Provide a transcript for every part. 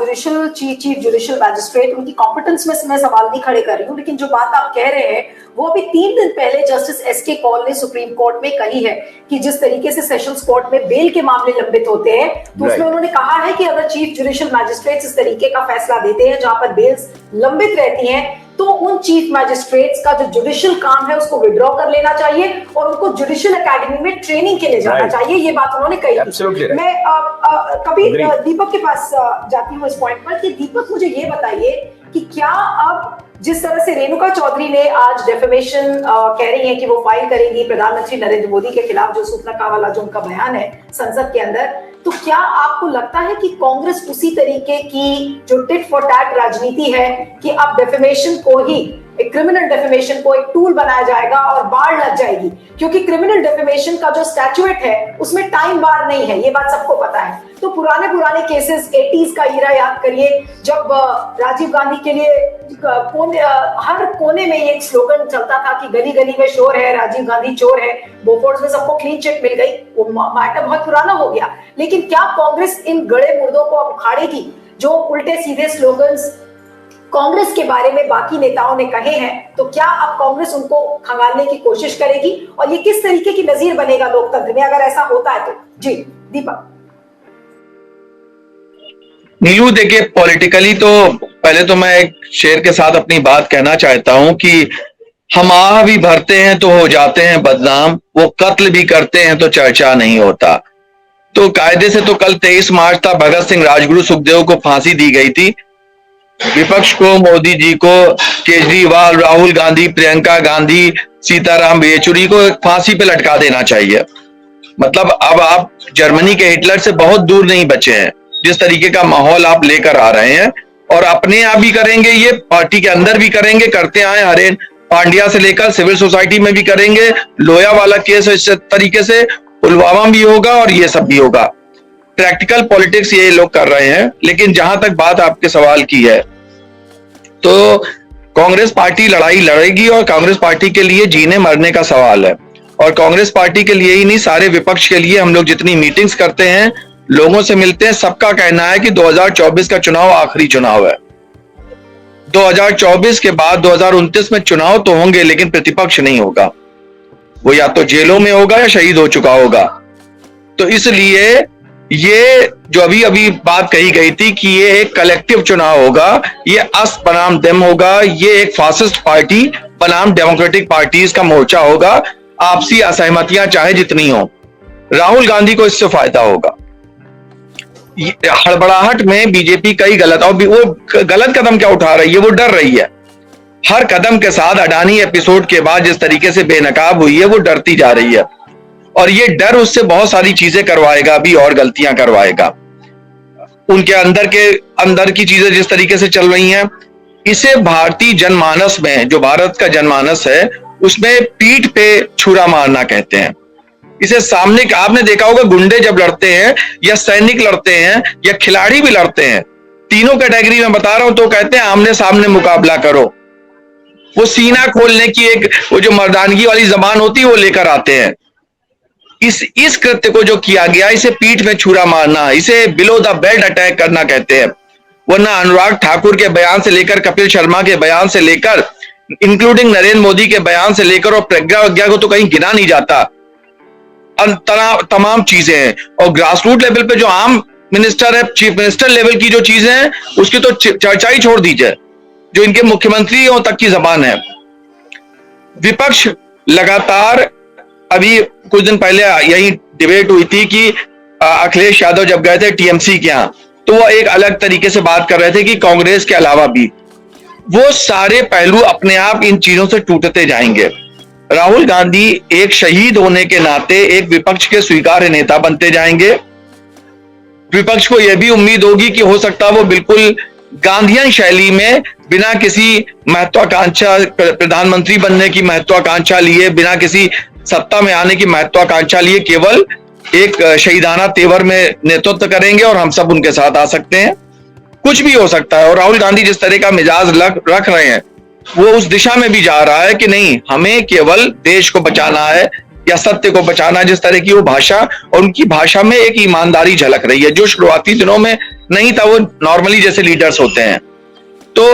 Judicial chief judicial magistrate, उनकी competence में मैं सवाल नहीं खड़े कर रही हूँ, लेकिन जो बात आप कह रहे हैं वो अभी 3 दिन पहले जस्टिस एसके कौल ने सुप्रीम कोर्ट में कही है कि जिस तरीके से सेशंस कोर्ट में बेल के मामले लंबित होते हैं, तो उसमें उन्होंने कहा है कि अगर चीफ जुडिशियल मैजिस्ट्रेट इस तरीके का फैसला देते हैं जहां पर बेल्स लंबित रहती हैं, तो उन चीफ मैजिस्ट्रेट्स का जो जुडिशियल काम है उसको विड्रॉ कर लेना चाहिए और उनको जुडिशियल एकेडमी में ट्रेनिंग के लिए जाना चाहिए। ये बात उन्होंने कही थी। मैं कभी दीपक के पास जाती हूँ इस पॉइंट पर कि दीपक मुझे ये बताइए कि क्या अब जिस तरह से रेणुका चौधरी ने आज डेफेमेशन कह रही है कि वो फाइल करेंगी प्रधानमंत्री नरेंद्र मोदी के खिलाफ, जो सूचना वाला जो उनका बयान है संसद के अंदर, तो क्या आपको लगता है कि कांग्रेस उसी तरीके की जो टिट फॉर टैट राजनीति है कि अब डेफेमेशन को ही, एक क्रिमिनल डेफेमेशन को एक टूल बनाया जाएगा और बाढ़ लग जाएगी? क्योंकि क्रिमिनल डेफेमेशन का जो स्टैट्यूट है उसमें टाइम बार नहीं है, ये बात सबको पता है। तो पुराने केसेस 80s का ईरा याद करिए, जब राजीव गांधी के लिए हर कोने में एक स्लोगन चलता था कि गली गली में शोर है, राजीव गांधी चोर है, बोफोर्स में सबको क्लीन चिट मिल गई। वो मैटर बहुत पुराना हो गया, लेकिन क्या कांग्रेस इन गड़े मुर्दों को अब उखाड़ेगी? जो उल्टे सीधे स्लोगन्स कांग्रेस के बारे में बाकी नेताओं ने कहे हैं, तो क्या अब कांग्रेस उनको खंगालने की कोशिश करेगी और ये किस तरीके की नजीर बनेगा लोकतंत्र में अगर ऐसा होता है तो? जी दीपक। नीलू, देखिए पॉलिटिकली तो पहले तो मैं एक शेर के साथ अपनी बात कहना चाहता हूं कि हम आह भी भरते हैं तो हो जाते हैं बदनाम, वो कत्ल भी करते हैं तो चर्चा नहीं होता। तो कायदे से तो कल 23 मार्च था, भगत सिंह, राजगुरु, सुखदेव को फांसी दी गई थी। विपक्ष को, मोदी जी को, केजरीवाल, राहुल गांधी, प्रियंका गांधी, सीताराम येचुरी को फांसी पे लटका देना चाहिए। मतलब अब आप जर्मनी के हिटलर से बहुत दूर नहीं बचे हैं, जिस तरीके का माहौल आप लेकर आ रहे हैं। और अपने यहाँ भी करेंगे, ये पार्टी के अंदर भी करेंगे, करते आए, हरेन पांड्या से लेकर सिविल सोसाइटी में भी करेंगे। लोया वाला केस इस तरीके से, पुलवामा भी होगा और ये सब भी होगा। प्रैक्टिकल पॉलिटिक्स ये लोग कर रहे हैं। लेकिन जहां तक बात आपके सवाल की है, तो कांग्रेस पार्टी लड़ाई लड़ेगी और कांग्रेस पार्टी के लिए जीने मरने का सवाल है। और कांग्रेस पार्टी के लिए ही नहीं, सारे विपक्ष के लिए हम लोग जितनी मीटिंग्स करते हैं, लोगों से मिलते हैं, सबका कहना है कि 2024 का चुनाव आखिरी चुनाव है। 2024 के बाद 2029 में चुनाव तो होंगे, लेकिन प्रतिपक्ष नहीं होगा। वो या तो जेलों में होगा या शहीद हो चुका होगा। तो इसलिए ये जो अभी अभी बात कही गई थी कि ये एक कलेक्टिव चुनाव होगा, ये अस बनाम देम होगा, ये एक फासिस्ट पार्टी बनाम डेमोक्रेटिक पार्टीज का मोर्चा होगा। आपसी असहमतियां चाहे जितनी हो, राहुल गांधी को इससे फायदा होगा। हड़बड़ाहट में बीजेपी कई गलत, और वो गलत कदम क्या उठा रही है, वो डर रही है। हर कदम के साथ अडानी एपिसोड के बाद जिस तरीके से बेनकाब हुई है, वो डरती जा रही है। और ये डर उससे बहुत सारी चीजें करवाएगा भी और गलतियां करवाएगा। उनके अंदर की चीजें जिस तरीके से चल रही हैं, इसे भारतीय जनमानस में, जो भारत का जनमानस है, उसमें पीठ पे छुरा मारना कहते हैं। इसे सामने, आपने देखा होगा गुंडे जब लड़ते हैं या सैनिक लड़ते हैं या खिलाड़ी भी लड़ते हैं, तीनों कैटेगरी में बता रहा हूं, तो कहते हैं आमने सामने मुकाबला करो। वो सीना खोलने की एक, वो जो मर्दानगी वाली जबान होती है, वो लेकर आते हैं। इस कृत्य को जो किया गया, इसे पीठ में छुरा मारना, इसे बिलो द बेल्ट अटैक करना कहते हैं। वरना अनुराग ठाकुर के बयान से लेकर, कपिल शर्मा के बयान से लेकर, इंक्लूडिंग नरेंद्र मोदी के बयान से लेकर और प्रज्ञा को तो कहीं गिना नहीं जाता। तमाम चीजें हैं। और ग्रासरूट लेवल पे जो आम मिनिस्टर है, चीफ मिनिस्टर लेवल की जो चीजें हैं, उसकी तो चर्चा ही छोड़ दीजिए, जो इनके मुख्यमंत्रियों तक की जबान है। विपक्ष लगातार, अभी कुछ दिन पहले यही डिबेट हुई थी कि अखिलेश यादव जब गए थे टीएमसी के यहां, तो वो एक अलग तरीके से बात कर रहे थे कि कांग्रेस के अलावा भी, वो सारे पहलू अपने आप इन चीजों से टूटते जाएंगे। राहुल गांधी एक शहीद होने के नाते एक विपक्ष के स्वीकार्य नेता बनते जाएंगे। विपक्ष को यह भी उम्मीद होगी कि हो सकता है वो बिल्कुल गांधीयन शैली में, बिना किसी महत्वाकांक्षा, प्रधानमंत्री बनने की महत्वाकांक्षा लिए, बिना किसी सत्ता में आने की महत्वाकांक्षा लिए, केवल एक शहीदाना तेवर में नेतृत्व करेंगे और हम सब उनके साथ आ सकते हैं। कुछ भी हो सकता है। और राहुल गांधी जिस तरह का मिजाज रख रहे हैं, वो उस दिशा में भी जा रहा है कि नहीं, हमें केवल देश को बचाना है या सत्य को बचाना है। जिस तरह की वो भाषा, और उनकी भाषा में एक ईमानदारी झलक रही है, जो शुरुआती दिनों में नहीं था, वो नॉर्मली जैसे लीडर्स होते हैं। तो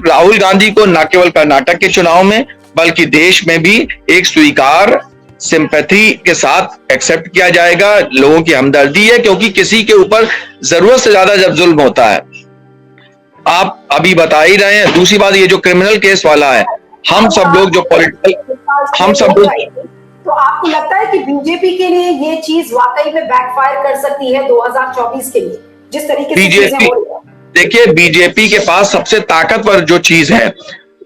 राहुल गांधी को न केवल कर्नाटक के चुनाव में बल्कि देश में भी एक स्वीकार सिंपैथी के साथ एक्सेप्ट किया जाएगा। लोगों की हमदर्दी है, क्योंकि किसी के ऊपर जरूरत से ज्यादा जब जुल्म होता है, आप अभी बता ही रहे हैं। दूसरी बात, ये जो क्रिमिनल केस वाला है, हम सब लोग जो पॉलिटिकल, हम सब लोग, तो आपको लगता है कि बीजेपी के लिए ये चीज वाकई में बैकफायर कर सकती है 2024 के लिए, जिस तरीके से चीजें हो रही है? देखिए, बीजेपी के पास सबसे ताकतवर जो चीज है,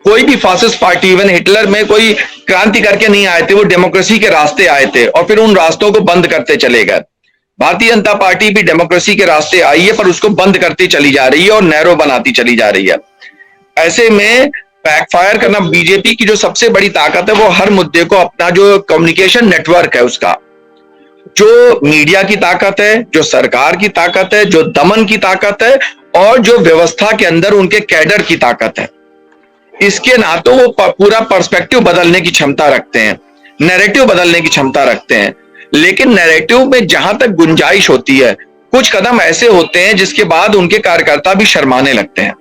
कोई भी फासिस्ट पार्टी, इवन हिटलर में कोई क्रांति करके नहीं आए थे, वो डेमोक्रेसी के रास्ते आए थे और फिर उन रास्तों को बंद करते चले गए। भारतीय जनता पार्टी भी डेमोक्रेसी के रास्ते आई है, पर उसको बंद करती चली जा रही है और नैरो बनाती चली जा रही है। ऐसे में बैकफायर करना, बीजेपी की जो सबसे बड़ी ताकत है वो हर मुद्दे को अपना जो कम्युनिकेशन नेटवर्क है उसका, जो मीडिया की ताकत है, जो सरकार की ताकत है, जो दमन की ताकत है और जो व्यवस्था के अंदर उनके कैडर की ताकत है, इसके ना तो वो पूरा पर्सपेक्टिव बदलने की क्षमता रखते हैं, नैरेटिव बदलने की क्षमता रखते हैं। लेकिन नैरेटिव में जहां तक गुंजाइश होती है, कुछ कदम ऐसे होते हैं जिसके बाद उनके कार्यकर्ता भी शर्माने लगते हैं।